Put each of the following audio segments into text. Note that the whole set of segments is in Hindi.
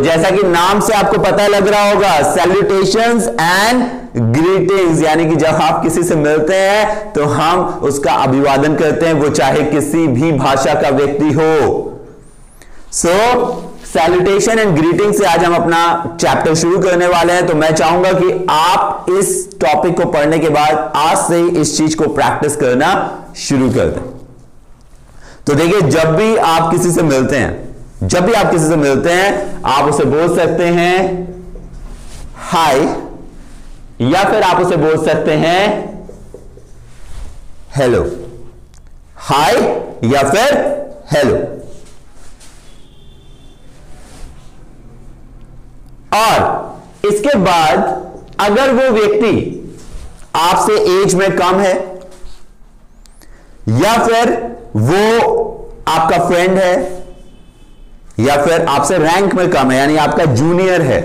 जैसा कि नाम से आपको पता लग रहा होगा, सैल्यूटेशंस एंड ग्रीटिंग्स, यानी कि जब आप किसी से मिलते हैं तो हम उसका अभिवादन करते हैं, वो चाहे किसी भी भाषा का व्यक्ति हो। सो सैल्यूटेशन एंड ग्रीटिंग से आज हम अपना चैप्टर शुरू करने वाले हैं। तो मैं चाहूंगा कि आप इस टॉपिक को पढ़ने के बाद आज से ही इस चीज को प्रैक्टिस करना शुरू कर दें। तो देखिए, जब भी आप किसी से मिलते हैं, आप उसे बोल सकते हैं हाय, या फिर आप उसे बोल सकते हैं हेलो। हाय या फिर हेलो। और इसके बाद अगर वो व्यक्ति आपसे एज में कम है, या फिर वो आपका फ्रेंड है, या फिर आपसे रैंक में कम है, यानी आपका जूनियर है,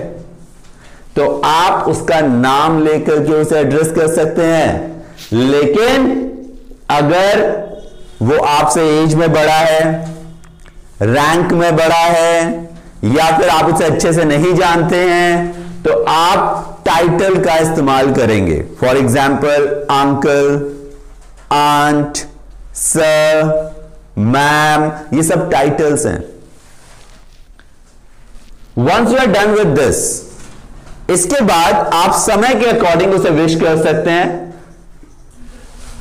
तो आप उसका नाम लेकर के उसे एड्रेस कर सकते हैं। लेकिन अगर वो आपसे एज में बड़ा है, रैंक में बड़ा है, या फिर आप उसे अच्छे से नहीं जानते हैं, तो आप टाइटल का इस्तेमाल करेंगे। For example uncle, aunt, sir, ma'am, ये सब टाइटल्स हैं। Once you are done with this, इसके बाद आप समय के अकॉर्डिंग उसे विश कर सकते हैं।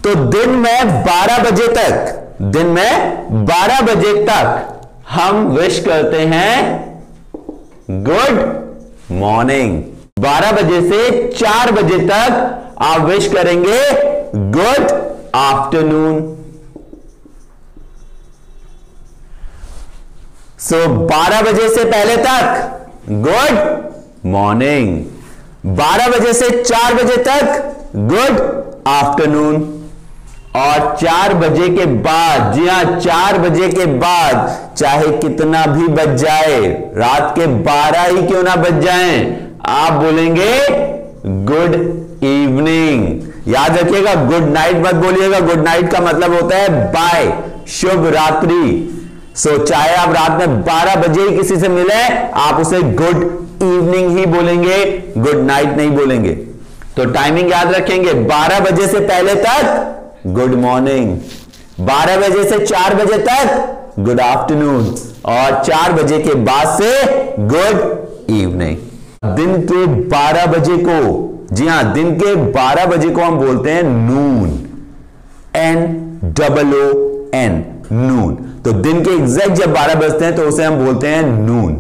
तो दिन में 12 बजे तक हम विश करते हैं गुड मॉर्निंग। 12 बजे से 4 बजे तक आप विश करेंगे गुड आफ्टरनून। सो 12 बजे से पहले तक गुड मॉर्निंग, 12 बजे से 4 बजे तक गुड आफ्टरनून, और 4 बजे के बाद, जी हां 4 बजे के बाद चाहे कितना भी बज जाए, रात के 12 ही क्यों ना बज जाएं, आप बोलेंगे गुड इवनिंग। याद रखिएगा, गुड नाइट मत बोलिएगा। गुड नाइट का मतलब होता है बाय, शुभ रात्रि। सो चाहे आप रात में 12 बजे ही किसी से मिले, आप उसे गुड इवनिंग ही बोलेंगे, गुड नाइट नहीं बोलेंगे। तो टाइमिंग याद रखेंगे, 12 बजे से पहले तक गुड मॉर्निंग, 12 बजे से 4 बजे तक गुड आफ्टरनून, और 4 बजे के बाद से गुड इवनिंग। दिन के 12 बजे को, जी हां, दिन के 12 बजे को हम बोलते हैं नून, NOON, नून। तो दिन के एग्जैक्ट जब 12 बजते हैं तो उसे हम बोलते हैं नून।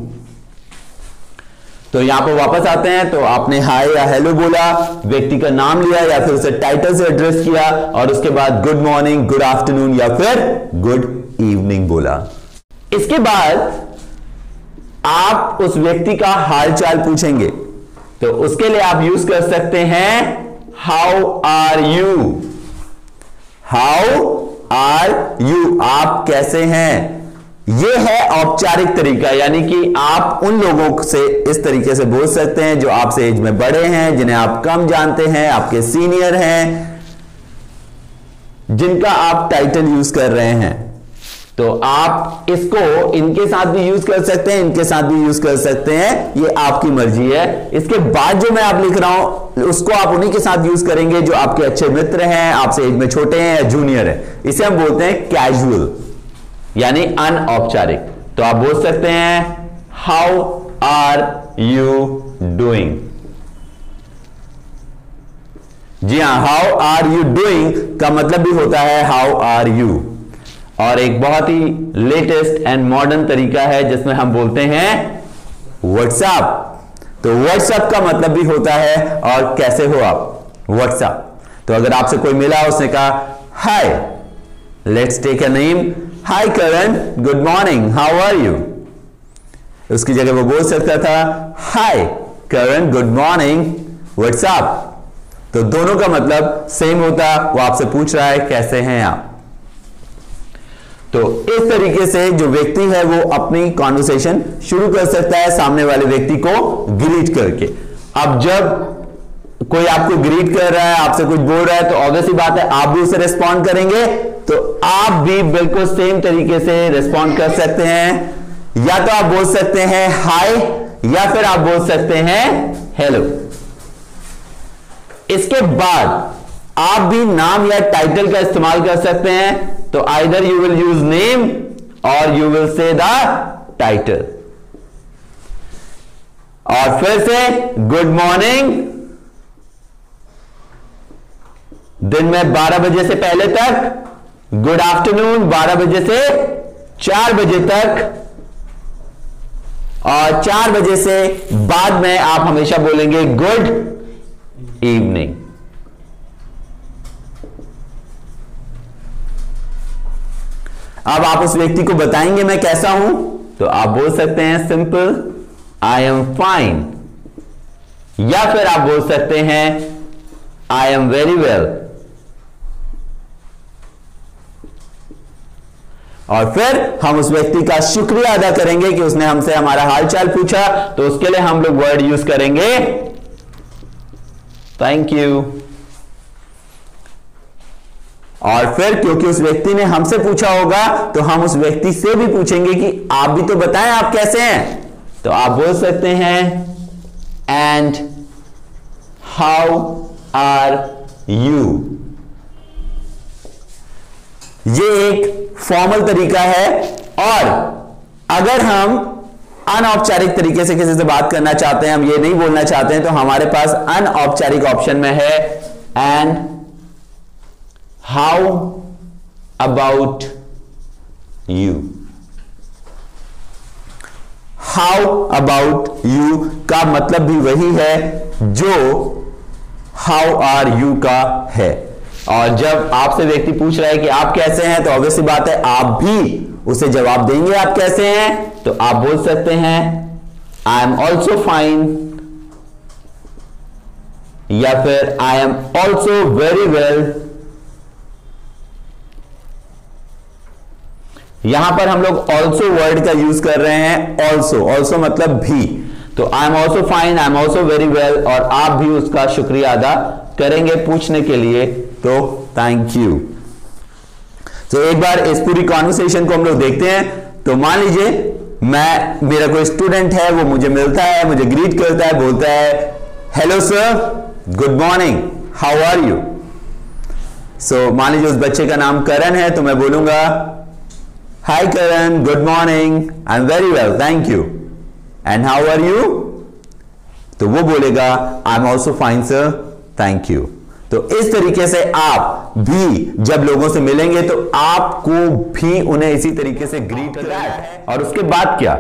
तो यहां पर वापस आते हैं, तो आपने हाय या हेलो बोला, व्यक्ति का नाम लिया या फिर उसे टाइटल से एड्रेस किया, और उसके बाद गुड मॉर्निंग, गुड आफ्टरनून या फिर गुड इवनिंग बोला। इसके बाद आप उस व्यक्ति का हालचाल पूछेंगे, तो उसके लिए आप यूज कर सकते हैं how are you. How are you, आप कैसे हैं। यह है औपचारिक तरीका, यानी कि आप उन लोगों से इस तरीके से बोल सकते हैं जो आपसे एज में बड़े हैं, जिन्हें आप कम जानते हैं, आपके सीनियर हैं, जिनका आप टाइटल यूज कर रहे हैं। तो आप इसको इनके साथ भी यूज कर सकते हैं, इनके साथ भी यूज कर सकते हैं, ये आपकी मर्जी है। इसके बाद जो मैं आप लिख रहा हूं उसको आप उन्हीं के साथ यूज करेंगे जो आपके अच्छे मित्र हैं, आपसे एज में छोटे हैं या जूनियर हैं। इसे हम बोलते हैं कैजुअल, यानी अनौपचारिक। तो आप बोल सकते हैं हाउ आर यू डूइंग। जी हां, हाउ आर यू डूइंग का मतलब भी होता है हाउ आर यू। और एक बहुत ही लेटेस्ट एंड मॉडर्न तरीका है जिसमें हम बोलते हैं व्हाट्सएप। तो व्हाट्सएप का मतलब भी होता है और कैसे हो आप, व्हाट्सएप। तो अगर आपसे कोई मिला, उसने कहा hi, let's take a name, hi Karan, good morning, how are you. उसकी जगह वो बोल सकता था hi Karan, good morning, what's up. तो दोनों का मतलब सेम होता, वो आपसे पूछ रहा है कैसे हैं आप। तो इस तरीके से जो व्यक्ति है वो अपनी कॉन्वर्सेशन शुरू कर सकता है सामने वाले व्यक्ति को ग्रीट करके। अब जब कोई आपको ग्रीट कर रहा है, आपसे कुछ बोल रहा है, तो ऑब्वियसली बात है आप भी उसे रिस्पॉन्ड करेंगे। तो आप भी बिल्कुल सेम तरीके से रिस्पॉन्ड कर सकते हैं। या तो आप बोल सकते हैं हाय, या फिर आप बोल सकते हैं हेलो। इसके बाद आप भी नाम या टाइटल का इस्तेमाल कर सकते हैं, तो either you will use name or you will say the title. और फिर से गुड मॉर्निंग, दिन में 12 बजे से पहले तक, गुड आफ्टरनून 12 बजे से 4 बजे तक, और 4 बजे से बाद में आप हमेशा बोलेंगे गुड इवनिंग। अब आप उस व्यक्ति को बताएंगे मैं कैसा हूं, तो आप बोल सकते हैं सिंपल आई एम फाइन, या फिर आप बोल सकते हैं आई एम वेरी वेल। और फिर हम उस व्यक्ति का शुक्रिया अदा करेंगे कि उसने हमसे हमारा हालचाल पूछा, तो उसके लिए हम लोग वर्ड यूज करेंगे थैंक यू। और फिर क्योंकि उस व्यक्ति ने हमसे पूछा होगा, तो हम उस व्यक्ति से भी पूछेंगे कि आप भी तो बताएं आप कैसे हैं, तो आप बोल सकते हैं एंड हाउ आर यू। ये एक फॉर्मल तरीका है, और अगर हम अनौपचारिक तरीके से किसी से बात करना चाहते हैं, हम ये नहीं बोलना चाहते हैं, तो हमारे पास अनौपचारिक ऑप्शन में है and how about you. How about you का मतलब भी वही है जो हाउ आर यू का है। और जब आपसे व्यक्ति पूछ रहा है कि आप कैसे हैं, तो ऑब्वियसली बात है आप भी उसे जवाब देंगे आप कैसे हैं, तो आप बोल सकते हैं आई एम ऑल्सो फाइन, या फिर आई एम ऑल्सो वेरी वेल। यहां पर हम लोग ऑल्सो वर्ड का यूज कर रहे हैं, ऑल्सो, ऑल्सो मतलब भी, तो आई am also fine, I am also very well, और आप भी उसका शुक्रिया अदा करेंगे पूछने के लिए, तो थैंक यू। तो एक बार इस पूरी कॉन्वर्सेशन को हम लोग देखते हैं। तो मान लीजिए मेरा कोई स्टूडेंट है, वो मुझे मिलता है, मुझे ग्रीट करता है, बोलता है hello sir, good morning, how are you. So मान लीजिए उस बच्चे का नाम करण है, तो मैं बोलूंगा hi Karan, good morning, I am very well, thank you, and how are you. तो वो बोलेगा I am also fine sir, thank you. तो इस तरीके से आप भी जब लोगों से मिलेंगे, तो आपको भी उन्हें इसी तरीके से ग्रीट करना है। और उसके बाद क्या,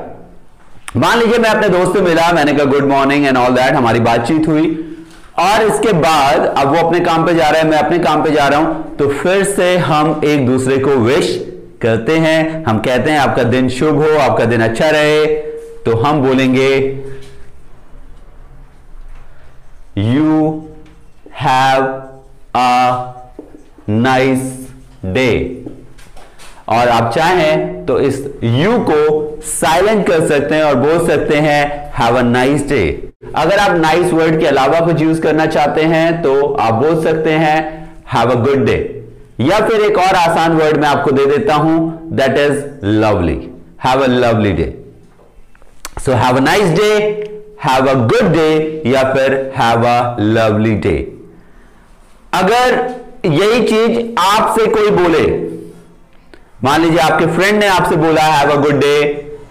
मान लीजिए मैं अपने दोस्त से मिला, मैंने कहा good morning and all that, हमारी बातचीत हुई, और इसके बाद अब वो अपने काम पे जा रहा है, मैं अपने काम पे जा रहा हूं, तो फिर से हम एक दूसरे को विश करते हैं। हम कहते हैं आपका दिन शुभ हो, आपका दिन अच्छा रहे, तो हम बोलेंगे you have a nice day. और आप चाहें तो इस यू को साइलेंट कर सकते हैं और बोल सकते हैं हैव अ नाइस डे। अगर आप नाइस वर्ड के अलावा कुछ यूज करना चाहते हैं, तो आप बोल सकते हैं हैव अ गुड डे, या फिर एक और आसान वर्ड मैं आपको दे देता हूं, that is lovely, have a lovely day. So have a nice day, have a good day, या फिर हैव अ लवली डे। अगर यही चीज आपसे कोई बोले, मान लीजिए आपके फ्रेंड ने आपसे बोला have a good day,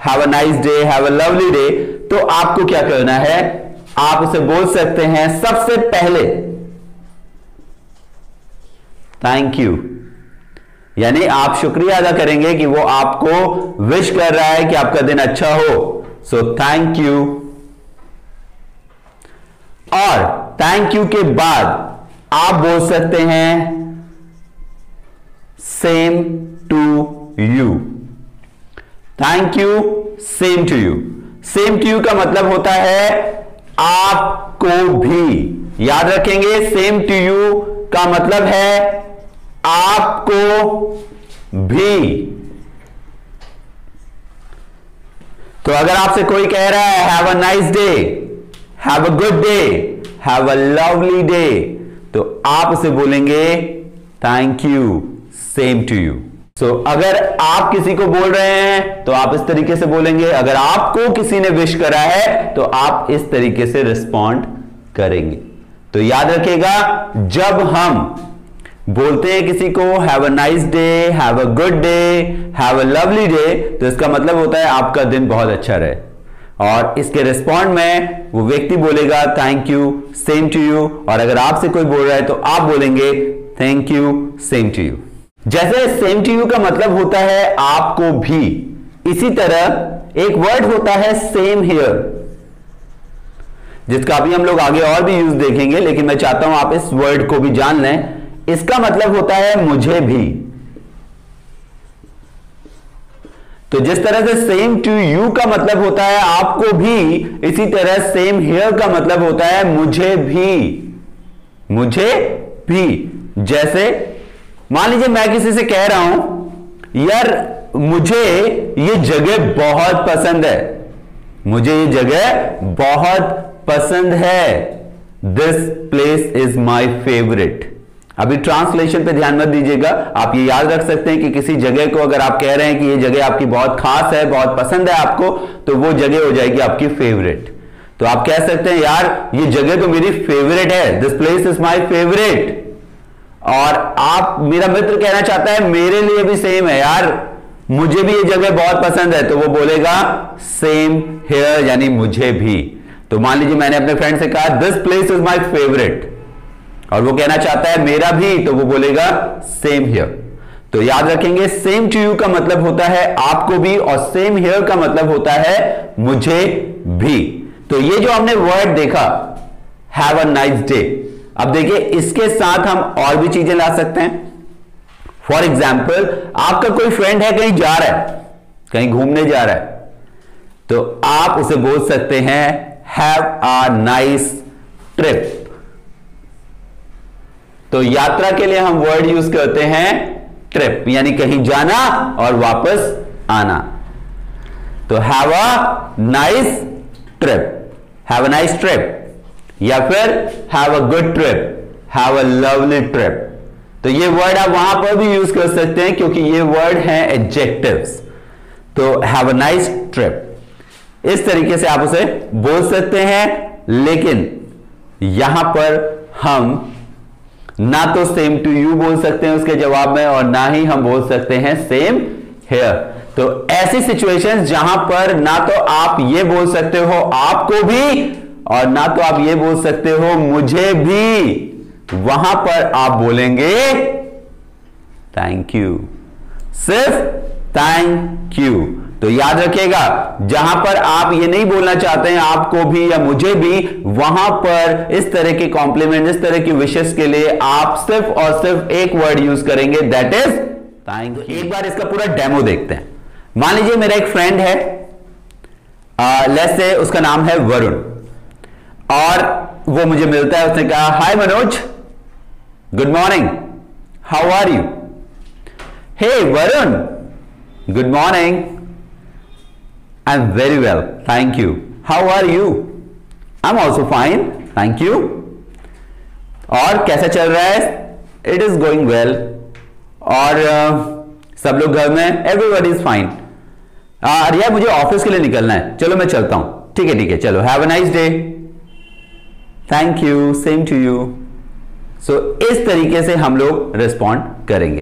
have a nice day, have a lovely day, तो आपको क्या करना है, आप उसे बोल सकते हैं सबसे पहले थैंक यू, यानी आप शुक्रिया अदा करेंगे कि वो आपको विश कर रहा है कि आपका दिन अच्छा हो, सो थैंक यू। और थैंक यू के बाद आप बोल सकते हैं same to you, thank you, same to you. Same to you का मतलब होता है आपको भी। याद रखेंगे, सेम टू यू का मतलब है आपको भी। तो अगर आपसे कोई कह रहा है have a nice day, have a good day, have a lovely day, तो आप उसे बोलेंगे thank you, same to you. अगर आप किसी को बोल रहे हैं तो आप इस तरीके से बोलेंगे, अगर आपको किसी ने विश करा है तो आप इस तरीके से रिस्पॉन्ड करेंगे। तो याद रखिएगा, जब हम बोलते हैं किसी को have a nice day, have a good day, have a lovely day, तो इसका मतलब होता है आपका दिन बहुत अच्छा रहे। और इसके रिस्पॉन्ड में वो व्यक्ति बोलेगा thank you, same to you. और अगर आपसे कोई बोल रहा है तो आप बोलेंगे thank you, same to you. जैसे सेम टू यू का मतलब होता है आपको भी, इसी तरह एक वर्ड होता है सेम हियर, जिसका अभी हम लोग आगे और भी यूज देखेंगे, लेकिन मैं चाहता हूं आप इस वर्ड को भी जान लें। इसका मतलब होता है मुझे भी। तो जिस तरह से सेम टू यू का मतलब होता है आपको भी, इसी तरह सेम हियर का मतलब होता है मुझे भी, मुझे भी। जैसे मान लीजिए मैं किसी से कह रहा हूं यार मुझे ये जगह बहुत पसंद है, मुझे ये जगह बहुत पसंद है, this place is my favourite. अभी ट्रांसलेशन पे ध्यान मत दीजिएगा, आप ये याद रख सकते हैं कि किसी जगह को अगर आप कह रहे हैं कि ये जगह आपकी बहुत खास है, बहुत पसंद है आपको, तो वो जगह हो जाएगी आपकी फेवरेट। तो आप कह सकते हैं यार ये जगह तो मेरी फेवरेट है, this place is my favourite. और आप, मेरा मित्र कहना चाहता है मेरे लिए भी सेम है यार, मुझे भी ये जगह बहुत पसंद है, तो वो बोलेगा सेम हियर, यानी मुझे भी। तो मान लीजिए मैंने अपने फ्रेंड से कहा this place is my favourite, और वो कहना चाहता है मेरा भी, तो वो बोलेगा सेम हियर। तो याद रखेंगे सेम टू यू का मतलब होता है आपको भी, और सेम हियर का मतलब होता है मुझे भी। तो ये जो हमने वर्ड देखा हैव अ नाइस डे, अब देखिए इसके साथ हम और भी चीजें ला सकते हैं। फॉर एग्जाम्पल आपका कोई फ्रेंड है, कहीं जा रहा है, कहीं घूमने जा रहा है, तो आप उसे बोल सकते हैं हैव अ नाइस ट्रिप। तो यात्रा के लिए हम वर्ड यूज करते हैं ट्रिप, यानी कहीं जाना और वापस आना। तो have a nice trip, have a nice trip, या फिर have a good trip, have a lovely trip. तो ये वर्ड आप वहां पर भी यूज कर सकते हैं क्योंकि ये वर्ड है एडजेक्टिव्स। तो हैव अ नाइस ट्रिप, इस तरीके से आप उसे बोल सकते हैं, लेकिन यहां पर हम ना तो सेम टू यू बोल सकते हैं उसके जवाब में, और ना ही हम बोल सकते हैं सेम हियर। तो ऐसी सिचुएशंस जहां पर ना तो आप ये बोल सकते हो आपको भी, और ना तो आप ये बोल सकते हो मुझे भी, वहां पर आप बोलेंगे थैंक यू, सिर्फ थैंक यू। तो याद रखिएगा, जहां पर आप ये नहीं बोलना चाहते हैं आपको भी या मुझे भी, वहां पर इस तरह के कॉम्प्लीमेंट, इस तरह की विशेष के लिए आप सिर्फ और सिर्फ एक वर्ड यूज करेंगे, दैट इज थैंक यू। एक बार इसका पूरा डेमो देखते हैं। मान लीजिए मेरा एक फ्रेंड है, लेट्स से उसका नाम है वरुण, और वो मुझे मिलता है, उसने कहा hi Manoj, good morning, how are you? Hey Varun, good morning, I am very well, thank you, how are you? I am also fine, thank you. और कैसा चल रहा है? It is going well. और सब लोग घर में, एवरीबॉडी इज फाइन। अरे मुझे ऑफिस के लिए निकलना है, चलो मैं चलता हूं। ठीक है, चलो, have a nice day, thank you, same to you. So इस तरीके से हम लोग रिस्पॉन्ड करेंगे।